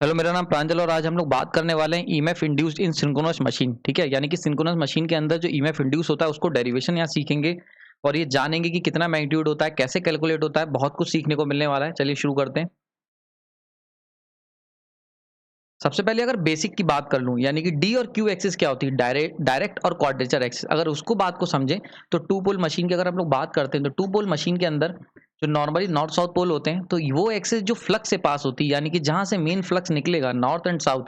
Hello, मेरा नाम प्रांजल और आज हम लोग बात करने वाले हैं EMF induced in synchronous machine. ठीक है, यानी कि सिंक्रोनस मशीन के अंदर जो ईएमएफ इंड्यूस होता है उसको डेरिवेशन यहाँ सीखेंगे और ये जानेंगे कि कितना मैग्नीट्यूड होता है, कैसे कैलकुलेट होता है। बहुत कुछ सीखने को मिलने वाला है। चलिए शुरू करते हैं। सबसे पहले अगर बेसिक की बात कर लूं, यानी कि डी और क्यू एक्सिस क्या होती है, डायरेक्ट और क्वाड्रेचर एक्सिस। अगर उसको बात को समझें तो टू पोल मशीन की अगर हम लोग बात करते हैं तो टू पोल मशीन के अंदर जो नॉर्मली नॉर्थ साउथ पोल होते हैं, तो वो एक्सिस जो फ्लक्स से पास होती है, यानी कि जहां से मेन फ्लक्स निकलेगा नॉर्थ एंड साउथ,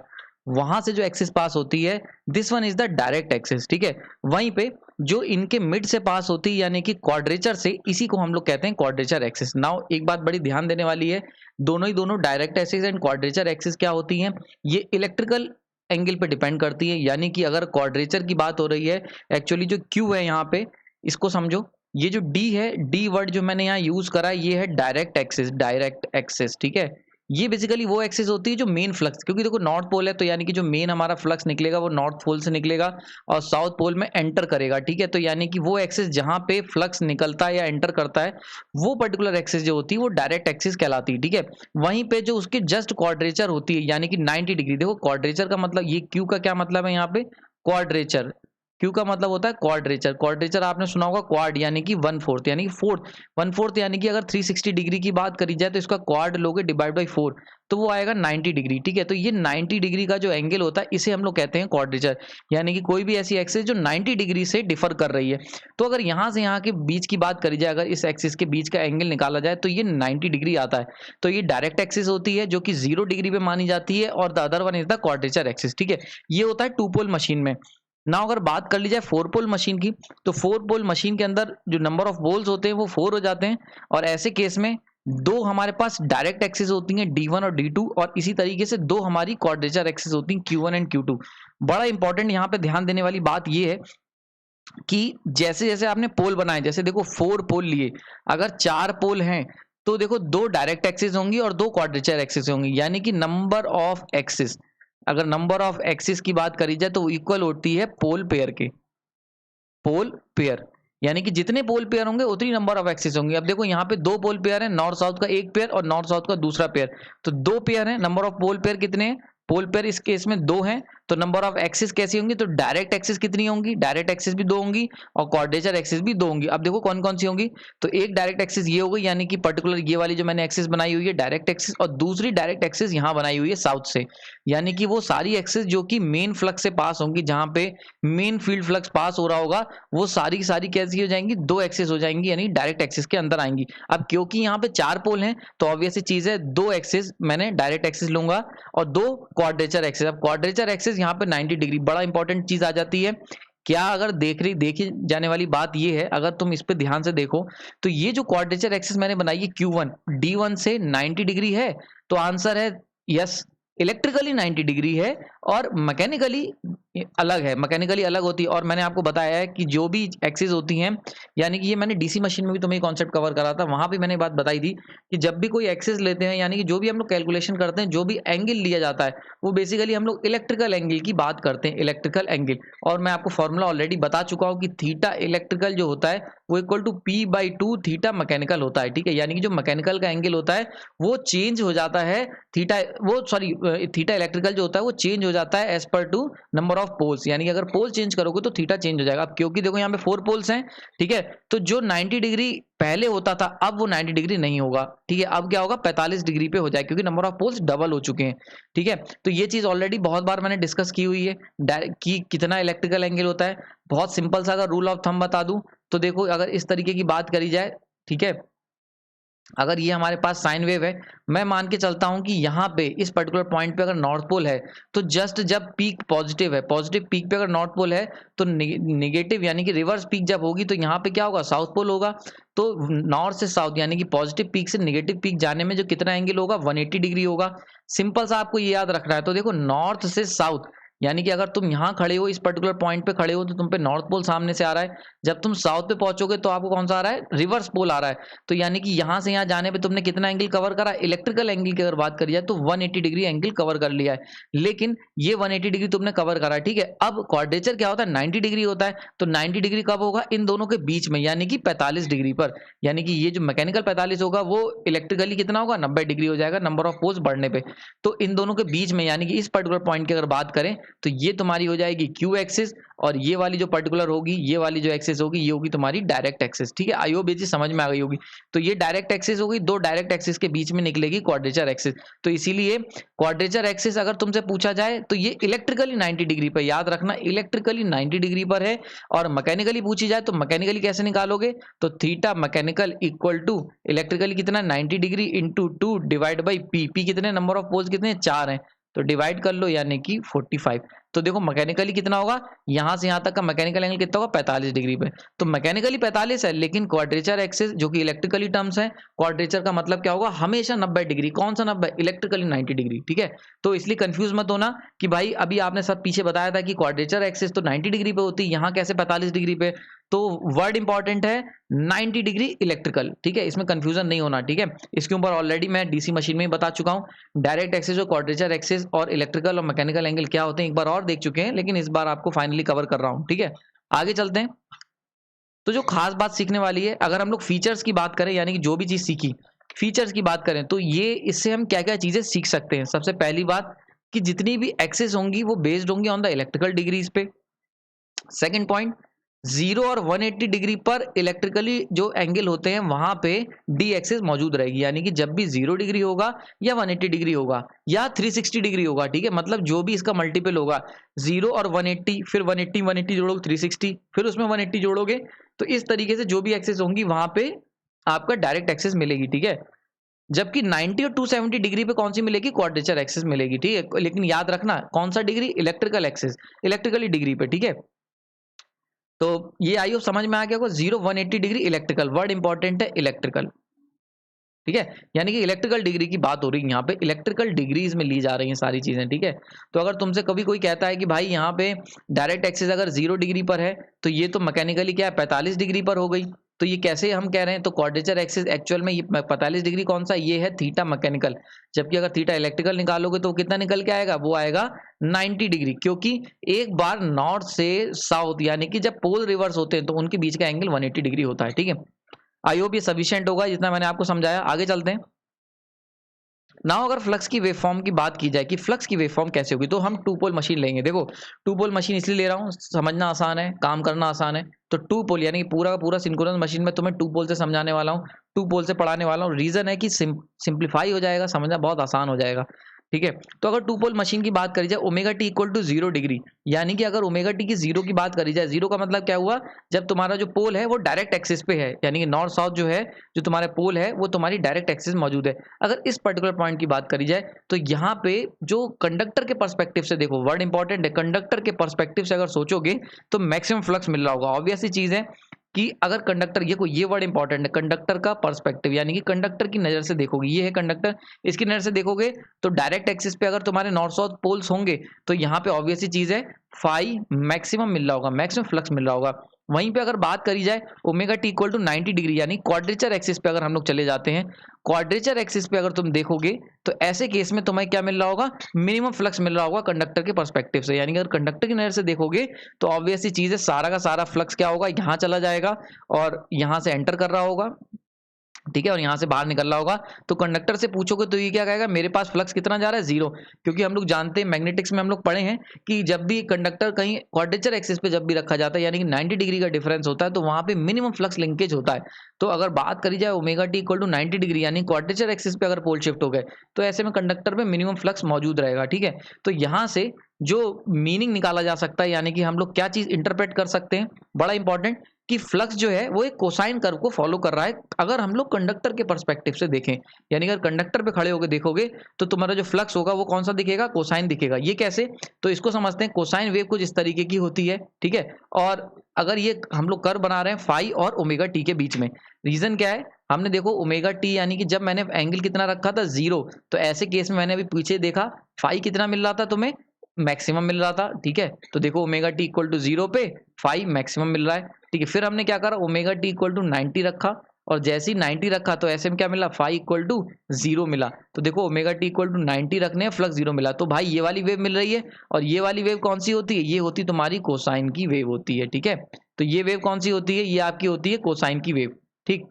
वहां से जो एक्सिस पास होती है, this one is the direct axis. ठीक है, वहीं पे जो इनके मिड से पास होती है, यानी कि क्वाड्रेचर से, इसी को हम लोग कहते हैं क्वाड्रेचर एक्सिस। नाउ एक बात बड़ी ध्यान देने वाली है, दोनों direct axis and quadrature axis क्या होती हैं, ये इलेक्ट्रिकल एंगल पे डिपेंड करती है। यानी कि अगर क्वाड्रेचर की बात हो रही है, एक्चुअली जो क्यू है यहाँ पे, इसको समझो, ये जो डी है, डी वर्ड जो मैंने यहाँ यूज करा है, ये है डायरेक्ट एक्सिस। ठीक है, ये बेसिकली वो एक्सिस होती है जो मेन फ्लक्स, क्योंकि देखो नॉर्थ पोल है तो यानी कि जो मेन हमारा फ्लक्स निकलेगा वो नॉर्थ पोल से निकलेगा और साउथ पोल में एंटर करेगा। ठीक है, तो यानी कि वो एक्सिस जहां पे फ्लक्स निकलता है या एंटर करता है, वो पर्टिकुलर एक्सिस जो होती है वो डायरेक्ट एक्सिस कहलाती है। ठीक है, वहीं पे जो उसके जस्ट क्वाड्रेचर होती है, यानी कि 90 डिग्री, देखो क्वाड्रेचर का मतलब, ये क्यू का क्या मतलब है यहाँ पे, क्वाड्रेचर। क्यू का मतलब होता है क्वाड्रेचर। क्वाड्रेचर आपने सुना होगा, क्वाड यानी कि वन फोर्थ, यानी कि फोर्थ, वन फोर्थ, यानी कि अगर 360 डिग्री की बात करी जाए तो इसका क्वाड लोगे डिवाइड बाई 4, तो वो आएगा 90 डिग्री। ठीक है, तो ये 90 डिग्री का जो एंगल होता है इसे हम लोग कहते हैं क्वाड्रेचर, यानी कि कोई भी ऐसी एक्सिस जो 90 डिग्री से डिफर कर रही है। तो अगर यहाँ से यहाँ के बीच की बात करी जाए, अगर इस एक्सिस के बीच का एंगल निकाला जाए तो ये 90 डिग्री आता है। तो ये डायरेक्ट एक्सिस होती है जो कि 0 डिग्री पे मानी जाती है, और the other one is the quadrature axis. ठीक है, ये होता है टू पोल मशीन में। ना अगर बात कर ली जाए फोर पोल मशीन की, तो फोर पोल मशीन के अंदर जो नंबर ऑफ पोल्स होते हैं वो 4 हो जाते हैं, और ऐसे केस में दो हमारे पास डायरेक्ट एक्सिस होती हैं, D1 और D2, और इसी तरीके से दो हमारी क्वाड्रेचर एक्सिस होती हैं, Q1 एंड Q2। बड़ा इंपॉर्टेंट यहाँ पे ध्यान देने वाली बात ये है कि जैसे जैसे आपने पोल बनाए, जैसे देखो 4 पोल लिए, अगर 4 पोल हैं तो देखो दो डायरेक्ट एक्सिस होंगी और दो क्वाड्रेचर एक्सिस होंगी, यानी कि नंबर ऑफ एक्सिस, अगर नंबर ऑफ एक्सिस की बात करी जाए तो वो इक्वल होती है पोल पेयर के, पोल पेयर, यानी कि जितने पोल पेयर होंगे उतनी नंबर ऑफ एक्सिस होंगे। अब देखो यहाँ पे दो पोल पेयर है, नॉर्थ साउथ का एक पेयर और नॉर्थ साउथ का दूसरा पेयर, तो दो पेयर है, नंबर ऑफ पोल पेयर कितने हैं, पोल पेयर इस केस में दो हैं, तो नंबर ऑफ एक्सिस कैसी होंगी, तो डायरेक्ट एक्सिस कितनी होंगी, डायरेक्ट एक्सिस भी दो होंगी और क्वाड्रेचर एक्सिस भी दो होंगी। अब देखो कौन कौन सी होंगी, तो एक डायरेक्ट एक्सिस ये हो गई, यानी कि पर्टिकुलर ये वाली जो मैंने एक्सिस बनाई हुई है डायरेक्ट एक्सिस, और दूसरी डायरेक्ट एक्सिस यहाँ बनाई हुई है साउथ से, यानी कि वो सारी एक्सिस जो कि मेन फ्लक्स से पास होंगी, जहां पे मेन फील्ड फ्लक्स पास हो रहा होगा, वो सारी की सारी कैसी हो जाएंगी, दो एक्सिस हो जाएंगी, यानी डायरेक्ट एक्सिस के अंदर आएंगी। अब क्योंकि यहाँ पे 4 पोल हैं तो ऑब्वियस सी चीज है, दो एक्सिस मैंने डायरेक्ट एक्सिस लूंगा और दो क्वाड्रेचर एक्सिस। अब क्वाड्रेचर एक्सिस यहाँ पे 90 डिग्री, बड़ा इंपॉर्टेंट चीज आ जाती है क्या, अगर देखी जाने वाली बात ये है, अगर तुम इस पे ध्यान से देखो तो ये जो क्वाड्रेचर एक्सिस मैंने बनाई है Q1, D1 से 90 डिग्री है, तो आंसर है यस, इलेक्ट्रिकली 90 डिग्री है और मैकेनिकली अलग है, मैकेनिकली अलग होती है। और मैंने आपको बताया है कि जो भी एक्सिस होती हैं, यानी कि ये मैंने डीसी मशीन में भी तुम्हें कॉन्सेप्ट कवर करा था, वहां भी मैंने बात बताई थी कि जब भी कोई एक्सिस लेते हैं, यानी कि जो भी हम लोग कैलकुलेशन करते हैं, जो भी एंगल लिया जाता है, वो बेसिकली हम लोग इलेक्ट्रिकल एंगल की बात करते हैं, इलेक्ट्रिकल एंगल। और मैं आपको फॉर्मूला ऑलरेडी बता चुका हूँ कि थीटा इलेक्ट्रिकल जो होता है वो equal to P/2 theta mechanical होता है। ठीक है, यानी कि जो मैकेनिकल का एंगल होता है वो चेंज हो जाता है, थीटा वो सॉरी थीटा इलेक्ट्रिकल जो होता है वो चेंज हो जाता है as per to number of poles, यानी कि अगर पोल चेंज करोगे तो थीटा चेंज हो जाएगा। अब क्योंकि देखो यहाँ पे 4 पोल्स हैं, ठीक है, तो जो 90 डिग्री पहले होता था अब वो 90 डिग्री नहीं होगा। ठीक है, अब क्या होगा, 45 डिग्री पे हो जाएगा, क्योंकि नंबर ऑफ पोल्स डबल हो चुके हैं। ठीक है, तो ये चीज ऑलरेडी बहुत बार मैंने डिस्कस की हुई है कि कितना इलेक्ट्रिकल एंगल होता है। बहुत सिंपल सा अगर रूल ऑफ थंब बता दूं तो देखो, अगर इस तरीके की बात करी जाए, ठीक है, अगर ये हमारे पास साइन वेव है, मैं मान के चलता हूं कि यहाँ पे इस पर्टिकुलर पॉइंट पे अगर नॉर्थ पोल है, तो जस्ट जब पीक पॉजिटिव है, पॉजिटिव पीक पे अगर नॉर्थ पोल है, तो निगेटिव यानी कि रिवर्स पीक जब होगी तो यहाँ पे क्या होगा, साउथ पोल होगा। तो नॉर्थ से साउथ यानी कि पॉजिटिव पीक से निगेटिव पीक जाने में जो कितना एंगल होगा, 180 डिग्री होगा। सिंपल सा आपको ये याद रखना है। तो देखो नॉर्थ से साउथ यानी कि अगर तुम यहाँ खड़े हो, इस पर्टिकुलर पॉइंट पे खड़े हो, तो तुम पे नॉर्थ पोल सामने से आ रहा है। जब तुम साउथ पे पहुंचोगे तो आपको कौन सा आ रहा है, रिवर्स पोल आ रहा है। तो यानी कि यहाँ से यहाँ जाने पे तुमने कितना एंगल कवर करा, इलेक्ट्रिकल एंगल की अगर बात करी जाए तो 180 डिग्री एंगल कवर कर लिया है। लेकिन ये 180 डिग्री तुमने कवर करा, ठीक है। अब क्वाड्रेचर क्या होता है, 90 डिग्री होता है। तो 90 डिग्री कब होगा, इन दोनों के बीच में, यानी कि 45 डिग्री पर। यानी कि ये जो मैकेनिकल 45 होगा वो इलेक्ट्रिकली कितना होगा, 90 डिग्री हो जाएगा नंबर ऑफ पोल्स बढ़ने पे। तो इन दोनों के बीच में, यानी कि इस पर्टिकुलर पॉइंट की अगर बात करें तो ये तुम्हारी हो जाएगी क्यू एक्सिस, और ये वाली जो पर्टिकुलर होगी, ये वाली जो एक्सिस होगी, ये होगी तुम्हारी डायरेक्ट एक्सिस, ठीक है। आई होप ये चीज समझ में आ गई होगी। तो ये डायरेक्ट एक्सिस होगी, दो डायरेक्ट एक्सिस के बीच में निकलेगी क्वाड्रेचर एक्सिस। तो इसीलिए क्वाड्रेचर एक्सिस अगर तुमसे पूछा जाए तो ये इलेक्ट्रिकली 90 डिग्री पर, याद रखना इलेक्ट्रिकली 90 डिग्री पर है। और मैकेनिकली पूछी जाए तो मैकेनिकली कैसे निकालोगे, तो theta mechanical equal to electrically कितना, 90 degree into 2 divide by P. P कितने, नंबर ऑफ पोल्स कितने, 4 हैं, तो डिवाइड कर लो, यानी कि 45। तो देखो मैकेनिकली कितना होगा, यहां से यहां तक का मैकेनिकल एंगल कितना होगा, 45 डिग्री पे। तो मैकेनिकली 45 है, लेकिन क्वाड्रेचर एक्सिस जो कि इलेक्ट्रिकली टर्म्स है, क्वाड्रेचर का मतलब क्या होगा, हमेशा 90 डिग्री। कौन सा 90, इलेक्ट्रिकली 90 डिग्री, ठीक है। तो इसलिए कंफ्यूज मत होना कि भाई अभी आपने सब पीछे बताया था कि क्वाड्रेचर एक्सिस तो 90 डिग्री पे होती है, यहाँ कैसे 45 डिग्री पे। तो वर्ड इंपॉर्टेंट है 90 डिग्री इलेक्ट्रिकल, ठीक है, इसमें कंफ्यूजन नहीं होना, ठीक है। इसके ऊपर ऑलरेडी मैं डीसी मशीन में ही बता चुका हूँ। डायरेक्ट एक्सिस और क्वाड्रेचर एक्सिस और इलेक्ट्रिकल और मैकेनिकल एंगल क्या होते हैं एक बार और देख चुके हैं, लेकिन इस बार आपको फाइनली कवर कर रहा हूँ, ठीक है। आगे चलते हैं। तो जो खास बात सीखने वाली है, अगर हम लोग फीचर्स की बात करें, यानी कि जो भी चीज सीखी फीचर्स की बात करें, तो ये इससे हम क्या क्या चीजें सीख सकते हैं। सबसे पहली बात कि जितनी भी एक्सिस होंगी वो बेस्ड होंगी ऑन द इलेक्ट्रिकल डिग्रीज पे। सेकंड पॉइंट, 0 और 180 डिग्री पर इलेक्ट्रिकली जो एंगल होते हैं वहां पे डी एक्सिस मौजूद रहेगी, यानी कि जब भी 0 डिग्री होगा या 180 डिग्री होगा या 360 डिग्री होगा, ठीक है, मतलब जो भी इसका मल्टीपल होगा, 0 और 180, फिर 180 180 जोड़ोगे 360, फिर उसमें 180 जोड़ोगे, तो इस तरीके से जो भी एक्सिस होंगी वहां पे आपका डायरेक्ट एक्सिस मिलेगी, ठीक है। जबकि 90 और 270 डिग्री पे कौन सी मिलेगी, क्वाड्रेचर एक्सिस मिलेगी, ठीक है। लेकिन याद रखना कौन सा degree, electrical axis, electrically degree पे, ठीक है। तो ये आई होप समझ में आ गया होगा। 0 180 डिग्री इलेक्ट्रिकल, वर्ड इंपॉर्टेंट है इलेक्ट्रिकल, ठीक है। यानी कि इलेक्ट्रिकल डिग्री की बात हो रही है यहाँ पे, इलेक्ट्रिकल डिग्रीज में ली जा रही हैं सारी चीजें, ठीक है। तो अगर तुमसे कभी कोई कहता है कि भाई यहाँ पे डायरेक्ट एक्सिस अगर 0 डिग्री पर है तो ये तो मैकेनिकली क्या है, 45 डिग्री पर हो गई। तो ये कैसे हम कह रहे हैं, तो क्वाड्रेचर एक्सिस एक्चुअल में ये 45 डिग्री कौन सा, ये है थीटा मैकेनिकल। जबकि अगर थीटा इलेक्ट्रिकल निकालोगे तो कितना निकल के आएगा, वो आएगा 90 डिग्री, क्योंकि एक बार नॉर्थ से साउथ, यानी कि जब पोल रिवर्स होते हैं तो उनके बीच का एंगल 180 डिग्री होता है, ठीक है। आई होप ये सफिशिएंट होगा जितना मैंने आपको समझाया। आगे चलते हैं। नाउ अगर फ्लक्स की वेवफॉर्म की बात की जाए कि फ्लक्स की वेवफॉर्म कैसे होगी, तो हम टू पोल मशीन लेंगे। देखो टू पोल मशीन इसलिए ले रहा हूँ, समझना आसान है, काम करना आसान है। तो टू पोल यानी कि पूरा का पूरा सिंक्रोनस मशीन में तुम्हें टू पोल से समझाने वाला हूँ, टू पोल से पढ़ाने वाला हूँ। रीजन है कि सिंप्लीफाई हो जाएगा, समझना बहुत आसान हो जाएगा, ठीक है। तो अगर टू पोल मशीन की बात करी जाए, omega T equal to 0 degree, यानी कि अगर ओमेगा टी की 0 की बात करी जाए, 0 का मतलब क्या हुआ, जब तुम्हारा जो पोल है वो डायरेक्ट एक्सिस पे है, यानी कि नॉर्थ साउथ जो है, जो तुम्हारे पोल है वो तुम्हारी डायरेक्ट एक्सिस मौजूद है। अगर इस पर्टिकुलर पॉइंट की बात करी जाए तो यहाँ पे जो कंडक्टर के पर्सपेक्टिव से, देखो वर्ड इंपॉर्टेंट है, कंडक्टर के पर्सपेक्टिव से अगर सोचोगे तो मैक्सिमम फ्लक्स मिल रहा होगा। ऑब्वियस सी चीज है कि अगर कंडक्टर, ये वर्ड इंपॉर्टेंट है, कंडक्टर का पर्सपेक्टिव, यानी कि कंडक्टर की नजर से देखोगे, ये है कंडक्टर, इसकी नजर से देखोगे तो डायरेक्ट एक्सिस पे अगर तुम्हारे नॉर्थ साउथ पोल्स होंगे तो यहाँ पे ऑब्वियस सी चीज है फाई मैक्सिमम मिल रहा होगा, मैक्सिमम फ्लक्स मिल रहा होगा। वहीं पे अगर बात करी जाए omega T equal to 90 degree, यानी क्वाड्रेचर एक्सिस पे अगर हम लोग चले जाते हैं, क्वाड्रेचर एक्सिस पे अगर तुम देखोगे तो ऐसे केस में तुम्हें क्या मिल रहा होगा, मिनिमम फ्लक्स मिल रहा होगा कंडक्टर के पर्सपेक्टिव से। यानी कि अगर कंडक्टर की नजर से देखोगे तो ऑब्वियस सी चीज है, सारा का सारा फ्लक्स क्या होगा, यहाँ चला जाएगा और यहाँ से एंटर कर रहा होगा, ठीक है, और यहाँ से बाहर निकल रहा होगा। तो कंडक्टर से पूछोगे तो ये क्या कहेगा, मेरे पास फ्लक्स कितना जा रहा है, 0, क्योंकि हम लोग जानते हैं मैग्नेटिक्स में हम लोग पढ़े हैं कि जब भी कंडक्टर कहीं क्वाड्रेचर एक्सिस पे जब भी रखा जाता है, यानी कि 90 डिग्री का डिफरेंस होता है, तो वहां पे मिनिमम फ्लक्स लिंकेज होता है। तो अगर बात करी जाए omega T equal to 90 degree, यानी क्वाड्रेचर एक्सिस पे अगर पोल शिफ्ट हो गए तो ऐसे में कंडक्टर पे मिनिमम फ्लक्स मौजूद रहेगा, ठीक है। तो यहाँ से जो मीनिंग निकाला जा सकता है, यानी कि हम लोग क्या चीज इंटरप्रेट कर सकते हैं, बड़ा इंपॉर्टेंट, कि फ्लक्स जो है वो एक कोसाइन कर्व को फॉलो कर रहा है। अगर हम लोग कंडक्टर के पर्सपेक्टिव से देखें, यानी अगर कंडक्टर पे खड़े होकर देखोगे तो तुम्हारा जो फ्लक्स होगा वो कौन सा दिखेगा, कोसाइन दिखेगा। ये कैसे, तो इसको समझते हैं, कोसाइन वेव कुछ इस तरीके की होती है, ठीक है। और अगर ये हम लोग कर्व बना रहे हैं फाई और ओमेगा टी के बीच में, रीजन क्या है, हमने देखो ओमेगा टी यानी कि जब मैंने एंगल कितना रखा था 0, तो ऐसे केस में मैंने अभी पीछे देखा फाई कितना मिल रहा था तुम्हें, मैक्सिमम मिल रहा था, ठीक है। तो देखो ओमेगा टी इक्वल टू 0 पे फाई मैक्सिमम मिल रहा है, ठीक है। फिर हमने क्या करा, ओमेगा टी इक्वल टू 90 रखा, और जैसे ही 90 रखा तो ऐसे में क्या मिला, फाई इक्वल टू 0 मिला। तो देखो ओमेगा टी इक्वल टू 90 रखने हैं, फ्लक्स 0 मिला, तो भाई ये वाली वेव मिल रही है। और ये वाली वेव कौन सी होती है, ये होती तुम्हारी कोसाइन की वेव होती है, ठीक है। तो ये वेव कौन सी होती है, ये आपकी होती है कोसाइन की वेव, ठीक।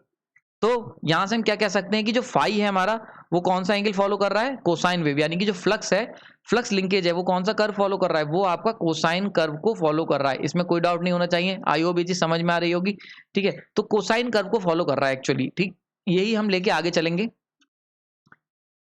तो यहां से हम क्या कह सकते हैं कि जो फाई है हमारा, वो कौन सा एंगल फॉलो कर रहा है, कोसाइन वेव, यानी कि जो फ्लक्स है, फ्लक्स लिंकेज है, वो कौन सा कर्व फॉलो कर रहा है, वो आपका कोसाइन कर्व को फॉलो कर रहा है। इसमें कोई डाउट नहीं होना चाहिए, आई होप ये चीज समझ में आ रही होगी, ठीक है। तो कोसाइन कर्व को फॉलो कर रहा है एक्चुअली, ठीक। यही हम लेके आगे चलेंगे।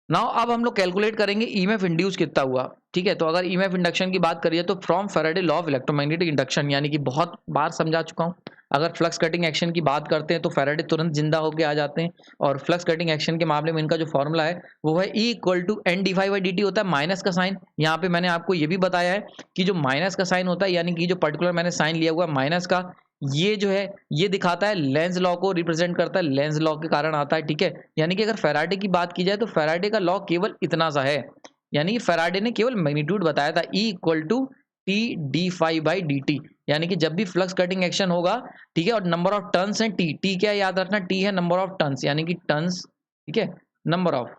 नाउ अब हम लोग कैलकुलेट करेंगे ईएमएफ इंड्यूस कितना हुआ, ठीक है। तो अगर ईएमएफ इंडक्शन की बात करिए तो from Faraday law of electromagnetic induction, यानी कि बहुत बार समझा चुका हूं। अगर फ्लक्स कटिंग एक्शन की बात करते हैं तो फैराडे तुरंत जिंदा होके आ जाते हैं। और फ्लक्स कटिंग एक्शन के मामले में इनका जो फॉर्मूला है वो है E equal to N D phi by D T होता है, माइनस का साइन। यहाँ पे मैंने आपको ये भी बताया है कि जो माइनस का साइन होता है, यानी कि जो पर्टिकुलर मैंने साइन लिया हुआ माइनस का, ये जो है ये दिखाता है लेंज लॉ को रिप्रेजेंट करता है, लेंज लॉ के कारण आता है, ठीक है। यानी कि अगर फैराडे की बात की जाए तो फैराडे का लॉ केवल इतना सा है, यानी कि फैराडे ने केवल मैग्नीट्यूड बताया था, E equal to T D phi by D T, यानी कि जब भी फ्लक्स कटिंग एक्शन होगा, ठीक है, और नंबर ऑफ टर्न्स है टी, टी क्या याद रखना, टी है नंबर ऑफ टर्न्स, यानी कि टर्न्स, ठीक है, नंबर ऑफ।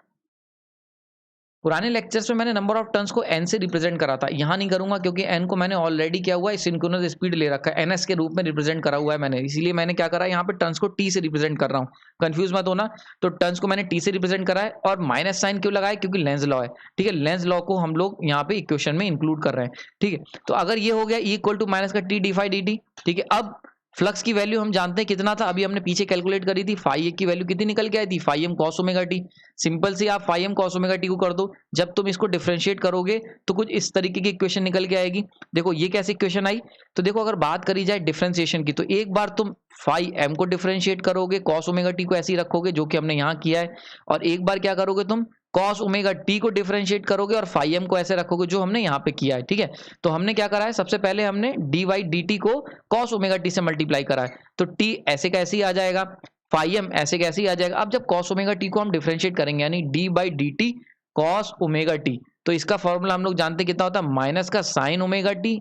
पुराने लेक्चर्स में मैंने नंबर ऑफ टर्न्स को एन से रिप्रेजेंट करा था, यहाँ नहीं करूंगा क्योंकि एन को मैंने ऑलरेडी क्या हुआ है, सिंक्रोनस स्पीड ले रखा है, एनएस के रूप में रिप्रेजेंट करा हुआ है मैंने, इसीलिए मैंने क्या करा है, यहाँ पे टर्न्स को टी से रिप्रेजेंट कर रहा हूँ, कंफ्यूज मत होना। तो टर्न्स को मैंने टी से रिप्रेजेंट करा है, और माइनस साइन क्यों लगाया, क्योंकि लेंज लॉ है, ठीक है। लेंज लॉ को हम लोग यहाँ पे इक्वेशन में इंक्लूड कर रहे हैं, ठीक है। तो अगर ये हो गया E इक्वल टू माइनस का T D phi D T, ठीक है। अब फ्लक्स की वैल्यू हम जानते हैं कितना था, अभी हमने पीछे कैलकुलेट करी थी, फाई ए की वैल्यू कितनी निकल के आई थी, phi M cos omega t. Simple सी आप phi M cos omega t को कर दो, जब तुम इसको डिफरेंशिएट करोगे तो कुछ इस तरीके की इक्वेशन निकल के आएगी। देखो ये कैसी इक्वेशन आई, तो देखो अगर बात करी जाए डिफरेंशिएशन की, तो एक बार तुम फाई एम को डिफरेंशिएट करोगे, कॉस ओमेगा टी को ऐसे ही रखोगे जो कि हमने यहाँ किया है, और एक बार क्या करोगे तुम कॉस ओमेगा टी को डिफरेंशिएट करोगे और फाई एम को ऐसे रखोगे जो हमने यहाँ पे किया है, ठीक है। तो हमने क्या करा है, सबसे पहले हमने डी वाई डी टी को कॉस ओमेगा टी से मल्टीप्लाई करा है, तो टी ऐसे कैसे ही आ जाएगा, फाई एम ऐसे कैसे ही आ जाएगा। अब जब कॉस ओमेगा टी को हम डिफरेंशिएट करेंगे, यानी D by D T cos omega T, तो इसका फॉर्मूला हम लोग जानते कितना होता है, माइनस का sign omega T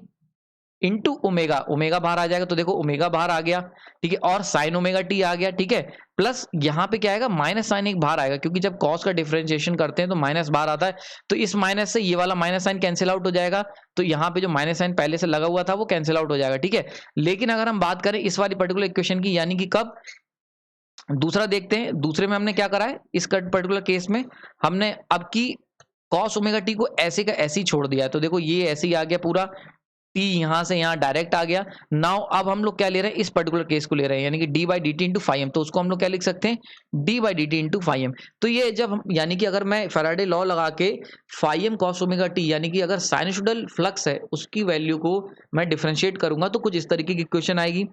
into omega, omega बाहर आ जाएगा, तो देखो ओमेगा बाहर आ गया, ठीक है, और साइन ओमेगा टी आ गया, ठीक है। प्लस यहाँ पे क्या आएगा, माइनस साइन एक बाहर आएगा, क्योंकि जब कॉस का डिफरेंशिएशन करते हैं तो माइनस बाहर आता है, तो इस माइनस से ये वाला माइनस साइन कैंसिल आउट हो जाएगा, तो यहाँ पे जो माइनस साइन पहले से लगा हुआ था वो कैंसिल आउट हो जाएगा, ठीक है। लेकिन अगर हम बात करें इस वाली पर्टिकुलर इक्वेशन की, यानी कि कब, दूसरा देखते हैं, दूसरे में हमने क्या करा है, इस पर्टिकुलर केस में हमने अब की कॉस ओमेगा टी को ऐसे का ऐसे ही छोड़ दिया है, तो देखो ये ऐसे ही आ गया पूरा, टी यहां से यहां डायरेक्ट आ गया। नाउ अब हम लोग क्या ले रहे हैं, इस पर्टिकुलर केस को ले रहे हैं, यानी कि D by D T into phi M, तो उसको हम लोग क्या लिख सकते हैं, D by D T into phi M. तो ये जब हम, यानी कि अगर मैं फैराडे लॉ लगा के phi M cos omega T, यानी कि अगर साइनसोइडल फ्लक्स है उसकी वैल्यू को मैं डिफरेंशिएट करूंगा तो कुछ इस तरीके की इक्वेशन आएगी।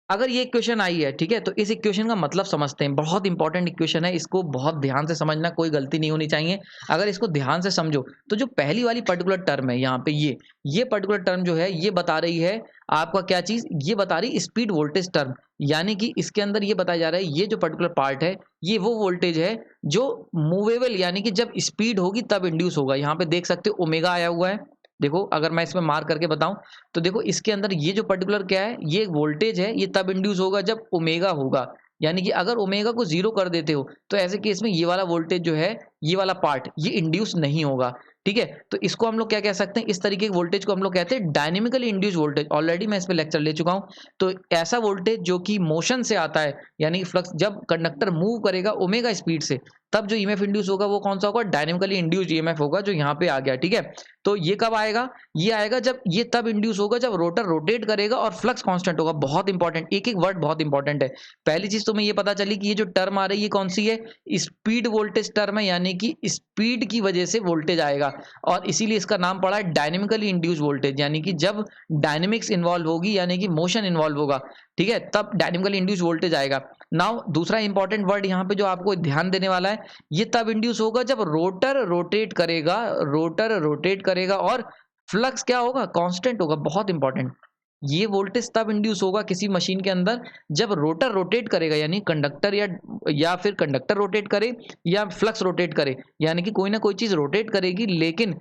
अगर ये इक्वेशन आई है, ठीक है, तो इस इक्वेशन का मतलब समझते हैं, बहुत इंपॉर्टेंट इक्वेशन है, इसको बहुत ध्यान से समझना, कोई गलती नहीं होनी चाहिए। अगर इसको ध्यान से समझो तो जो पहली वाली पर्टिकुलर टर्म है यहाँ पे, ये पर्टिकुलर टर्म जो है ये बता रही है आपका क्या चीज, ये बता रही स्पीड वोल्टेज टर्म, यानी कि इसके अंदर ये बताया जा रहा है ये जो पर्टिकुलर पार्ट है ये वो वोल्टेज है जो मूवेबल, यानी कि जब स्पीड होगी तब इंड्यूस होगा। यहाँ पे देख सकते हो ओमेगा आया हुआ है, देखो अगर मैं इसमें मार्क करके बताऊं तो देखो इसके अंदर ये जो पर्टिकुलर क्या है, ये वोल्टेज है, ये तब इंड्यूस होगा जब ओमेगा होगा, यानी कि अगर ओमेगा को जीरो कर देते हो तो ऐसे केस में ये वाला वोल्टेज जो है, ये वाला पार्ट ये इंड्यूस नहीं होगा, ठीक है। तो इसको हम लोग क्या कह सकते हैं, इस तरीके के वोल्टेज को हम लोग कहते हैं डायनेमिकली इंड्यूस वोल्टेज, ऑलरेडी मैं इस पे लेक्चर ले चुका हूं। तो ऐसा वोल्टेज जो कि मोशन से आता है, यानी फ्लक्स जब कंडक्टर मूव करेगा ओमेगा स्पीड से, तब जो ईएमएफ इंड्यूस होगा वो कौन सा होगा, डायनेमिकली इंड्यूस्ड ईएमएफ होगा, जो यहाँ पे आ गया, ठीक है। तो ये कब आएगा, ये आएगा जब, ये तब इंड्यूस होगा जब रोटर रोटेट करेगा और फ्लक्स कांस्टेंट होगा। बहुत इंपॉर्टेंट, एक एक वर्ड बहुत इंपॉर्टेंट है। पहली चीज तुम्हें ये पता चली कि ये जो टर्म आ रही है कौन सी है, स्पीड वोल्टेज टर्म है, यानी कि स्पीड की वजह से वोल्टेज आएगा, और इसीलिए इसका नाम पड़ा है डायनेमिकली इंड्यूस्ड वोल्टेज, यानी कि जब डायनेमिक्स इन्वॉल्व होगी, यानी कि मोशन इन्वॉल्व होगा, ठीक है, तब डायनेमिकली इंड्यूस्ड वोल्टेज आएगा। नाउ दूसरा इंपॉर्टेंट वर्ड यहाँ पे जो आपको ध्यान देने वाला है, ये तब इंड्यूस होगा जब रोटर रोटेट करेगा, रोटर रोटेट करेगा और फ्लक्स क्या होगा, कांस्टेंट होगा। बहुत इंपॉर्टेंट, ये वोल्टेज तब इंड्यूस होगा किसी मशीन के अंदर जब रोटर रोटेट करेगा, यानी कंडक्टर या फिर कंडक्टर रोटेट करे या फ्लक्स रोटेट करे, यानी कि कोई ना कोई चीज रोटेट करेगी लेकिन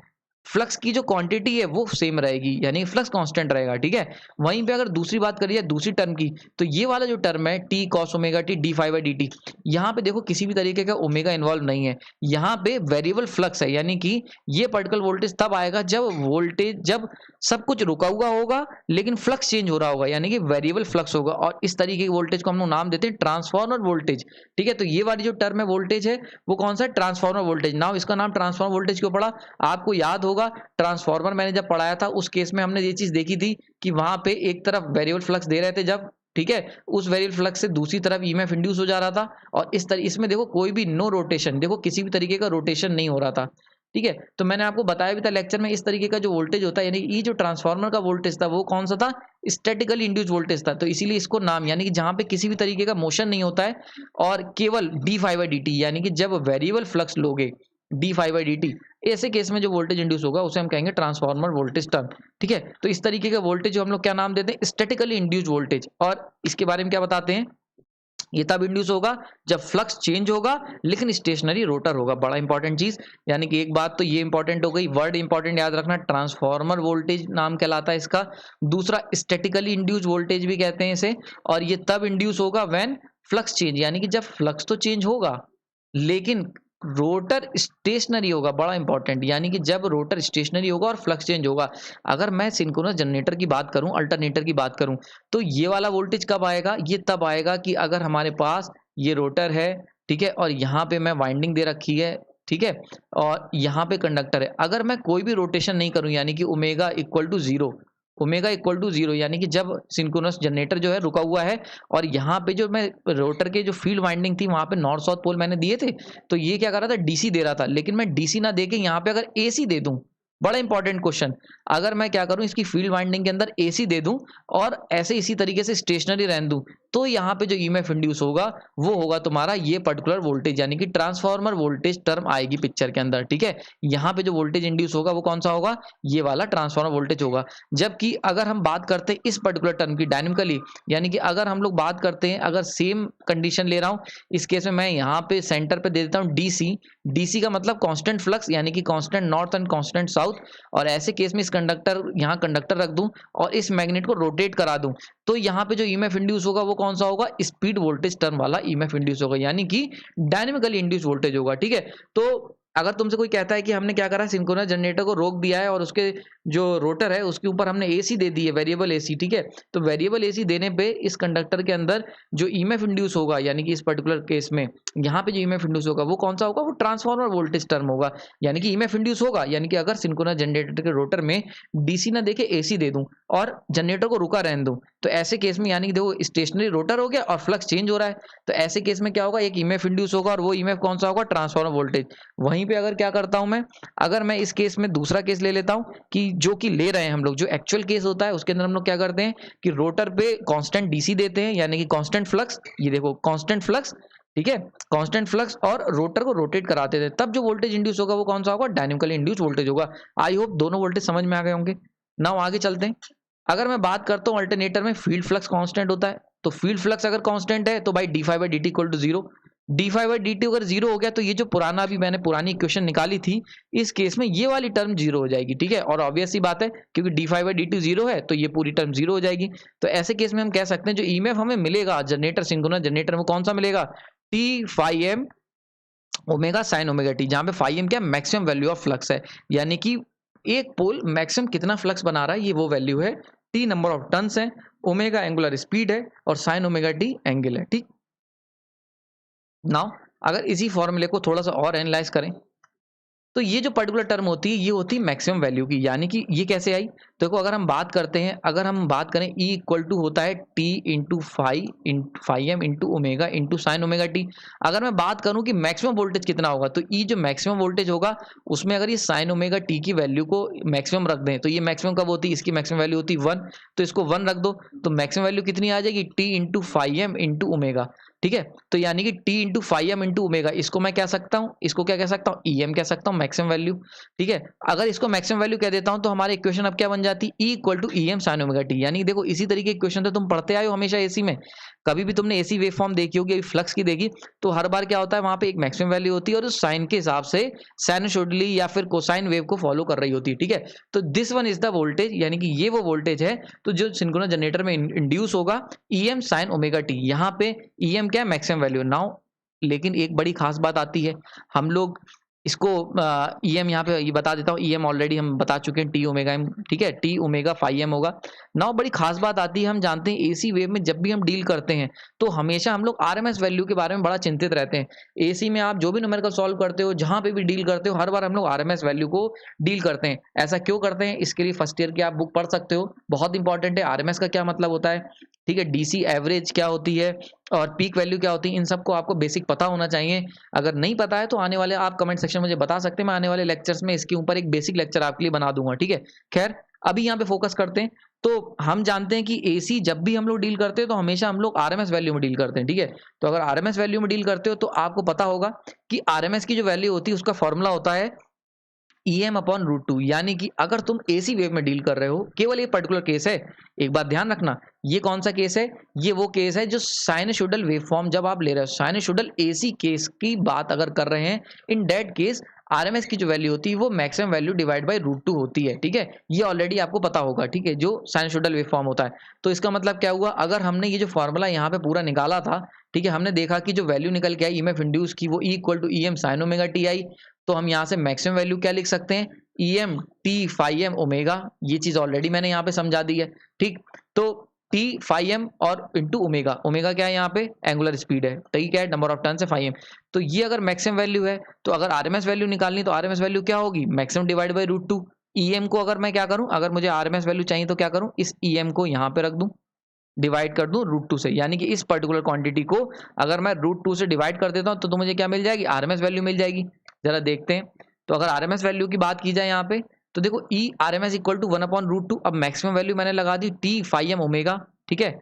फ्लक्स की जो क्वांटिटी है वो सेम रहेगी, यानी फ्लक्स कांस्टेंट रहेगा, ठीक है। वहीं पे अगर दूसरी बात करिए दूसरी टर्म की, तो ये वाला जो टर्म है T cos omega T D phi by D T, यहाँ पे देखो किसी भी तरीके का ओमेगा इन्वॉल्व नहीं है, यहाँ पे वेरिएबल फ्लक्स है, यानी कि ये पर्टिकुलर वोल्टेज तब आएगा जब सब कुछ रुका हुआ होगा लेकिन फ्लक्स चेंज हो रहा होगा, यानी कि वेरिएबल फ्लक्स होगा। और इस तरीके के वोल्टेज को हम लोग नाम देते हैं ट्रांसफॉर्मर वोल्टेज, ठीक है। तो ये वाली जो टर्म है वोल्टेज है वो कौन सा है, ट्रांसफॉर्मर वोल्टेज। नाउ इसका नाम ट्रांसफॉर्मर वोल्टेज क्यों पड़ा, आपको याद होगा ट्रांसफॉर्मर मैंने जब पढ़ाया था उस केस में हमने ये चीज देखी थी कि वहां पे एक तरफ वेरिएबल फ्लक्स दे रहे थे जब, ठीक है, उस वेरिएबल फ्लक्स से दूसरी तरफ ईएमएफ इंड्यूस हो जा रहा था, और इसमें देखो कोई भी नो रोटेशन, देखो किसी भी तरीके का रोटेशन नहीं हो रहा था, ठीक है। तो मैंने आपको बताया भी था लेक्चर में, इस तरीके का जो वोल्टेज होता है, यानी ये जो ट्रांसफार्मर का वोल्टेज था वो कौन सा था, स्टैटिकली इंड्यूस्ड वोल्टेज था। तो इसीलिए इसको नाम, यानी कि जहां पे किसी भी तरीके का मोशन नहीं होता है और केवल D phi by D T, यानी कि जब वेरिएबल फ्लक्स लोगे D phi by D T, ऐसे केस में जो वोल्टेज इंड्यूस होगा उसे हम कहेंगे ट्रांसफार्मर वोल्टेज टर्म, ठीक है। तो इस तरीके का वोल्टेज जो हम लोग क्या नाम देते हैं, स्टैटिकली इंड्यूस्ड वोल्टेज। और इसके बारे में क्या बताते हैं, ये तब इंड्यूस होगा जब फ्लक्स चेंज होगा लेकिन स्टेशनरी रोटर होगा, बड़ा इंपॉर्टेंट चीज। यानी कि एक बात तो ये इंपॉर्टेंट हो गई, वर्ड इंपॉर्टेंट याद रखना, ट्रांसफार्मर वोल्टेज नाम कहलाता है इसका। दूसरा स्टैटिकली इंड्यूस वोल्टेज भी कहते हैं इसे, और ये तब इंड्यूस होगा व्हेन फ्लक्स चेंज, यानी कि जब फ्लक्स तो चेंज होगा लेकिन रोटर स्टेशनरी होगा, बड़ा इंपॉर्टेंट, यानी कि जब रोटर स्टेशनरी होगा और फ्लक्स चेंज होगा। अगर मैं सिंक्रोनस जनरेटर की बात करूं, अल्टरनेटर की बात करूं, तो ये वाला वोल्टेज कब आएगा, ये तब आएगा कि अगर हमारे पास ये रोटर है, ठीक है, और यहाँ पे मैं वाइंडिंग दे रखी है, ठीक है, और यहाँ पे कंडक्टर है। अगर मैं कोई भी रोटेशन नहीं करूं, यानी कि omega equal to zero, omega equal to zero, यानी कि जब सिंक्रोनस जनरेटर जो है रुका हुआ है और यहाँ पे जो मैं रोटर के जो फील्ड वाइंडिंग थी वहां पे नॉर्थ साउथ पोल मैंने दिए थे, तो ये क्या कर रहा था, डीसी दे रहा था। लेकिन मैं डीसी ना देके यहाँ पे अगर एसी दे दूं, बड़ा इंपॉर्टेंट क्वेश्चन, अगर मैं क्या करूं इसकी फील्ड वाइंडिंग के अंदर एसी दे दूं और ऐसे इसी तरीके से स्टेशनरी रहने दूं, तो यहाँ पे जो ईएमएफ इंड्यूस होगा वो होगा तुम्हारा ये पर्टिकुलर वोल्टेज, यानी कि ट्रांसफार्मर वोल्टेज टर्म आएगी पिक्चर के अंदर, ठीक है। यहाँ पे जो वोल्टेज इंड्यूस होगा वो कौन सा होगा, ये वाला ट्रांसफार्मर वोल्टेज होगा। जबकि अगर हम बात करते हैं इस पर्टिकुलर टर्म की डायनेमिकली, यानी कि अगर हम लोग बात करते हैं, अगर सेम कंडीशन ले रहा हूँ, इस केस में मैं यहाँ पे सेंटर पे दे देता हूँ डीसी, डीसी का मतलब कांस्टेंट फ्लक्स, यानी कि constant north and constant south, और ऐसे केस में इस कंडक्टर यहाँ कंडक्टर रख दूं और इस मैग्नेट को रोटेट करा दूं, तो यहाँ पे जो ईएमएफ इंड्यूस होगा वो कौन सा होगा, स्पीड वोल्टेज टर्म वाला ईएमएफ इंड्यूस होगा, यानी कि डायनेमिकली इंड्यूस वोल्टेज होगा, ठीक है। तो अगर तुमसे कोई कहता है कि हमने क्या करा, सिंक्रोनस जनरेटर को रोक दिया है और उसके जो रोटर है उसके ऊपर हमने एसी दे दी है, वेरिएबल एसी, ठीक है, तो वेरिएबल एसी देने पे इस कंडक्टर के अंदर जो ईएमएफ इंड्यूस होगा, यानी कि इस पर्टिकुलर केस में यहाँ पे जो ईएमएफ इंड्यूस होगा वो कौन सा होगा, वो ट्रांसफार्मर वोल्टेज टर्म होगा, यानी कि ईएमएफ इंड्यूस होगा। यानी कि अगर सिंक्रोनस जनरेटर के रोटर में डीसी ना देके एसी दे दूं और जनरेटर को रुका रहने दूं, तो ऐसे केस में यानी कि देखो स्टेशनरी रोटर हो गया और फ्लक्स चेंज हो रहा है, तो ऐसे केस में क्या होगा, एक ईएमएफ इंड्यूस होगा और वो ईएमएफ कौन सा होगा, ट्रांसफार्मर वोल्टेज। वहीं पे अगर क्या करता हूं मैं, अगर मैं इस केस में दूसरा केस ले लेता हूं कि जो कि ले रहे हैं हम लोग, जो एक्चुअल केस होता है उसके अंदर हम लोग क्या करते हैं कि रोटर पे कांस्टेंट डीसी देते हैं, यानी कि कांस्टेंट फ्लक्स, ये देखो कांस्टेंट फ्लक्स, ठीक है, कांस्टेंट फ्लक्स, और रोटर को रोटेट कराते थे, तब जो वोल्टेज इंड्यूस होगा वो कौन सा होगा, डायनेमिकली इंड्यूस वोल्टेज होगा। आई होप दोनों वोल्टेज समझ में आ गए होंगे। नाउ आगे चलते हैं। अगर मैं बात करता हूँ अल्टरनेटर में फील्ड फ्लक्स कांस्टेंट होता है, तो फील्ड फ्लक्स अगर कांस्टेंट है तो भाई D phi by D T equal to zero, D phi by D T अगर जीरो हो गया तो ये जो पुराना अभी मैंने पुरानी इक्वेशन निकाली थी, इस केस में ये वाली टर्म जीरो हो जाएगी, ठीक है। और ऑब्वियस सी बात है क्योंकि D phi by D T zero है तो ये पूरी टर्म जीरो हो जाएगी। तो ऐसे केस में हम कह सकते हैं जो ईएमएफ हमें मिलेगा जनरेटर, सिंक्रोनस जनरेटर में कौन सा मिलेगा, T phi M omega sine omega T, जहां पे फाई एम क्या मैक्सिमम वैल्यू ऑफ फ्लक्स है, यानी कि एक पोल मैक्सिमम कितना फ्लक्स बना रहा है ये वो वैल्यू है, टी नंबर ऑफ टर्न्स है, ओमेगा एंगुलर स्पीड है, और साइन ओमेगा टी एंगल है, ठीक। नाउ अगर इसी फॉर्मूले को थोड़ा सा और एनालाइज करें, तो ये जो पर्टिकुलर टर्म होती है ये होती है मैक्सिमम वैल्यू की, यानी कि ये कैसे आई, देखो अगर हम बात करते हैं, अगर हम बात करें E इक्वल टू होता है T into phi M into omega into sine omega T. अगर मैं बात करूं कि मैक्सिमम वोल्टेज कितना होगा, तो E जो मैक्सिमम वोल्टेज होगा उसमें अगर ये साइन ओमेगा टी की वैल्यू को मैक्सिमम रख दें, तो ये मैक्सिमम कब होती है, इसकी मैक्सिमम वैल्यू होती है 1, तो इसको 1 रख दो, तो मैक्सिमम वैल्यू कितनी आ जाएगी, T into phi M into omega. ठीक है। तो यानी कि T into phi M into omega, इसको मैं कह सकता हूँ, इसको क्या कह सकता हूँ, ई एम कह सकता हूँ, मैक्सिमम वैल्यू। ठीक है, अगर इसको मैक्सिमम वैल्यू कह देता हूँ तो हमारी इक्वेशन अब क्या बन जाती है, E equal to E M sine omega T. यानी देखो इसी तरीके की इक्वेशन तो तुम पढ़ते आए हो हमेशा एसी में, कभी भी तुमने एसी वेव फॉर्म देखी होगी, फ्लक्स की देखी, तो हर बार क्या होता है, वहां पे एक मैक्सिमम वैल्यू होती है और उस साइन के हिसाब से साइनसोइडली या फिर कोसाइन वेव को फॉलो कर रही होती है। ठीक है, तो this one is the voltage, यानी कि ये वो वोल्टेज है तो जो सिंक्रोनस जनरेटर में इंड्यूस होगा E M sine omega T. यहाँ पे ई एम क्या है, मैक्सिमम वैल्यू नाउ। लेकिन एक बड़ी खास बात आती है, हम लोग इसको ई एम यहाँ पे ये बता देता हूँ, ई एम ऑलरेडी हम बता चुके हैं, टी ओमेगा एम। ठीक है, टी ओमेगा फाइव एम होगा। नाउ बड़ी खास बात आती है, हम जानते हैं एसी वेव में जब भी हम डील करते हैं तो हमेशा हम लोग आरएमएस वैल्यू के बारे में बड़ा चिंतित रहते हैं। एसी में आप जो भी न्यूमेरिकल सॉल्व करते हो, जहां पे भी डील करते हो, हर बार हम लोग आरएमएस वैल्यू को डील करते हैं। ऐसा क्यों करते हैं, इसके लिए फर्स्ट ईयर की आप बुक पढ़ सकते हो, बहुत इंपॉर्टेंट है। आरएमएस का क्या मतलब होता है, ठीक है, डीसी एवरेज क्या होती है और पीक वैल्यू क्या होती है, इन सबको आपको बेसिक पता होना चाहिए। अगर नहीं पता है तो आने वाले आप कमेंट सेक्शन में मुझे बता सकते हैं, मैं आने वाले लेक्चर्स में इसके ऊपर एक बेसिक लेक्चर आपके लिए बना दूंगा। ठीक है, खैर अभी यहाँ पे फोकस करते हैं। तो हम जानते हैं कि एसी जब भी हम लोग डील करते हैं तो हमेशा हम लोग आरएमएस वैल्यू में डील करते हैं। ठीक है, तो अगर आरएमएस वैल्यू में डील करते हो तो आपको पता होगा कि आरएमएस की जो वैल्यू होती है उसका फॉर्मूला होता है E M upon root two. यानी कि अगर तुम एसी वेव में डील कर रहे हो, केवल ये पर्टिकुलर केस है, एक बात ध्यान रखना, ये कौन सा केस है, ये वो केस है जो साइनसोइडल वेव फॉर्म जब आप ले रहे हो, साइनसोइडल एसी केस की बात अगर कर रहे हैं, इन दैट केस आरएमएस की जो वैल्यू होती है वो maximum value divide by root two होती है। ठीक है, ये ऑलरेडी आपको पता होगा। ठीक है, जो साइनसोइडल वेव फॉर्म होता है, तो इसका मतलब क्या हुआ, अगर हमने ये जो फॉर्मूला यहाँ पे पूरा निकाला था, ठीक है, हमने देखा कि जो वैल्यू निकल के आई ईएमएफ इंड्यूस की वो E equal to E M sine omega T आई, तो हम यहाँ से मैक्सिमम वैल्यू क्या लिख सकते हैं, E M T phi M omega. ये चीज ऑलरेडी मैंने यहाँ पे समझा दी है। ठीक, तो टी फाइव एम और इंटू ओमेगा, ओमेगा क्या है यहाँ पे, एंगुलर स्पीड है, टी क्या है, नंबर ऑफ टर्न से फाइव एम। तो ये अगर मैक्सिमम वैल्यू है तो अगर आरएमएस वैल्यू निकालनी तो आरएमएस वैल्यू क्या होगी, maximum divide by root two. E M को अगर मैं क्या करूं, अगर मुझे आरएमएस वैल्यू चाहिए तो क्या करूं, इस ई एम को यहाँ पे रख दूं, डिवाइड कर दूं रूट टू से। यानी कि इस पर्टिकुलर क्वांटिटी को अगर मैं रूट टू से डिवाइड कर देता हूं तो मुझे क्या मिल जाएगी, आरएमएस वैल्यू मिल जाएगी। जरा देखते हैं, तो अगर आरएमएस वैल्यू की बात की जाए यहाँ पे, तो देखो E R M S equal to one upon root two. अब मैक्सिमम वैल्यू मैंने लगा दी टी फाइव एम ओमेगा। ठीक है,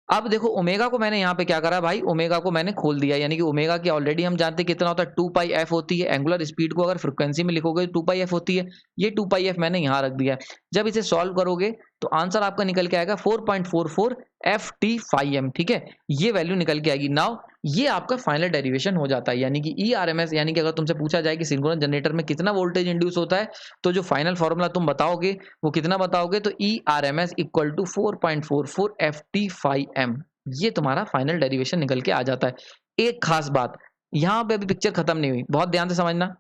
अब देखो ओमेगा को मैंने यहाँ पे क्या करा भाई, ओमेगा को मैंने खोल दिया, यानी कि ओमेगा की ऑलरेडी हम जानते हैं कितना होता है, 2 पाई एफ होती है। एंगुलर स्पीड को अगर फ्रीक्वेंसी में लिखोगे 2 पाई एफ होती है, ये 2 पाई एफ मैंने यहाँ रख दिया है। जब इसे सॉल्व करोगे तो आंसर आपका निकल के आएगा 4.44 एफ टी फाइव एम। ठीक है, ये वैल्यू निकल के आएगी। नाउ ये आपका फाइनल डेरिवेशन हो जाता है, यानी कि ई आर एम एस, यानी कि अगर तुमसे पूछा जाए कि सिंक्रोनस जनरेटर में कितना वोल्टेज इंड्यूस होता है, तो जो फाइनल फॉर्मूला तुम बताओगे वो कितना बताओगे, तो E R M S equal to 4.44 F T phi M. ये तुम्हारा फाइनल डेरिवेशन निकल के आ जाता है। एक खास बात, यहां पे अभी पिक्चर खत्म नहीं हुई, बहुत ध्यान से समझना।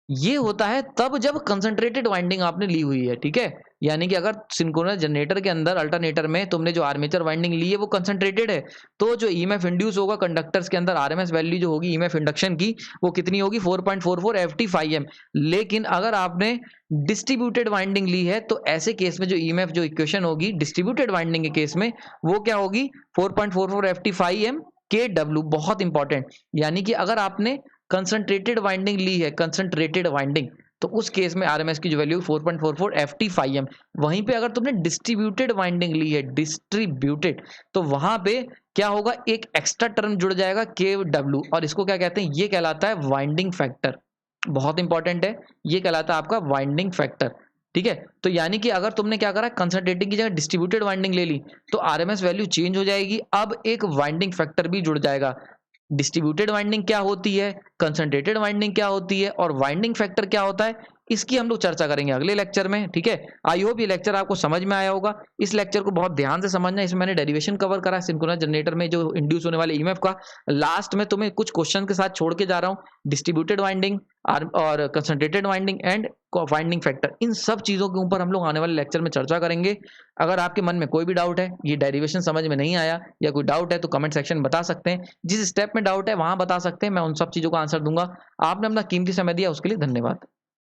ये होता है तब जब कंसंट्रेटेड वाइंडिंग आपने ली हुई है। ठीक है, यानी कि अगर सिंक्रोनस जनरेटर के अंदर अल्टरनेटर में तुमने जो आर्मेचर वाइंडिंग ली है वो कंसंट्रेटेड है, तो जो ईएमएफ इंड्यूस होगा कंडक्टर्स के अंदर, आरएमएस वैल्यू जो होगी ईएमएफ इंडक्शन की, वो कितनी होगी, 4.44 ft/m। लेकिन अगर आपने डिस्ट्रीब्यूटेड वाइंडिंग ली है तो ऐसे केस में जो ईएमएफ जो इक्वेशन होगी डिस्ट्रीब्यूटेड वाइंडिंग के केस में, वो क्या होगी, 4.44 ft/m kW। बहुत इंपॉर्टेंट, यानी कि अगर आपने कंसंट्रेटेड वाइंडिंग ली है, कंसंट्रेटेड वाइंडिंग, तो उस केस में आरएमएस की जो वैल्यू 4.44 ft/m। वहीं पे अगर तुमने डिस्ट्रीब्यूटेड वाइंडिंग ली है, डिस्ट्रीब्यूटेड, तो वहां पे क्या होगा, एक एक्स्ट्रा टर्म जुड़ जाएगा kW, और इसको क्या कहते हैं, ये कहलाता है वाइंडिंग फैक्टर। बहुत इंपॉर्टेंट है, ये कहलाता है आपका वाइंडिंग फैक्टर। ठीक है, तो यानी कि अगर तुमने क्या करा, कंसंट्रेटिंग की जगह डिस्ट्रीब्यूटेड वाइंडिंग ले ली तो आरएमएस वैल्यू चेंज हो जाएगी, अब एक वाइंडिंग फैक्टर भी जुड़ जाएगा। डिस्ट्रीब्यूटेड वाइंडिंग क्या होती है, कंसंट्रेटेड वाइंडिंग क्या होती है, और वाइंडिंग फैक्टर क्या होता है, इसकी हम लोग चर्चा करेंगे अगले लेक्चर में। ठीक है, आई होप ये लेक्चर आपको समझ में आया होगा। इस लेक्चर को बहुत ध्यान से समझना, इसमें मैंने डेरिवेशन कवर करा सिंक्रोनस जनरेटर में जो इंड्यूस होने वाले ईएमएफ का। लास्ट में तुम्हें कुछ क्वेश्चन के साथ छोड़ के जा रहा हूँ, डिस्ट्रीब्यूटेड वाइंडिंग और concentrated winding and winding factor, इन सब चीजों के ऊपर हम लोग आने वाले लेक्चर में चर्चा करेंगे। अगर आपके मन में कोई भी डाउट है, ये डेरिवेशन समझ में नहीं आया या कोई डाउट है, तो कमेंट सेक्शन में बता सकते हैं। जिस स्टेप में डाउट है वहां बता सकते हैं, मैं उन सब चीजों का आंसर दूंगा। आपने अपना कीमती समय दिया, उसके लिए धन्यवाद।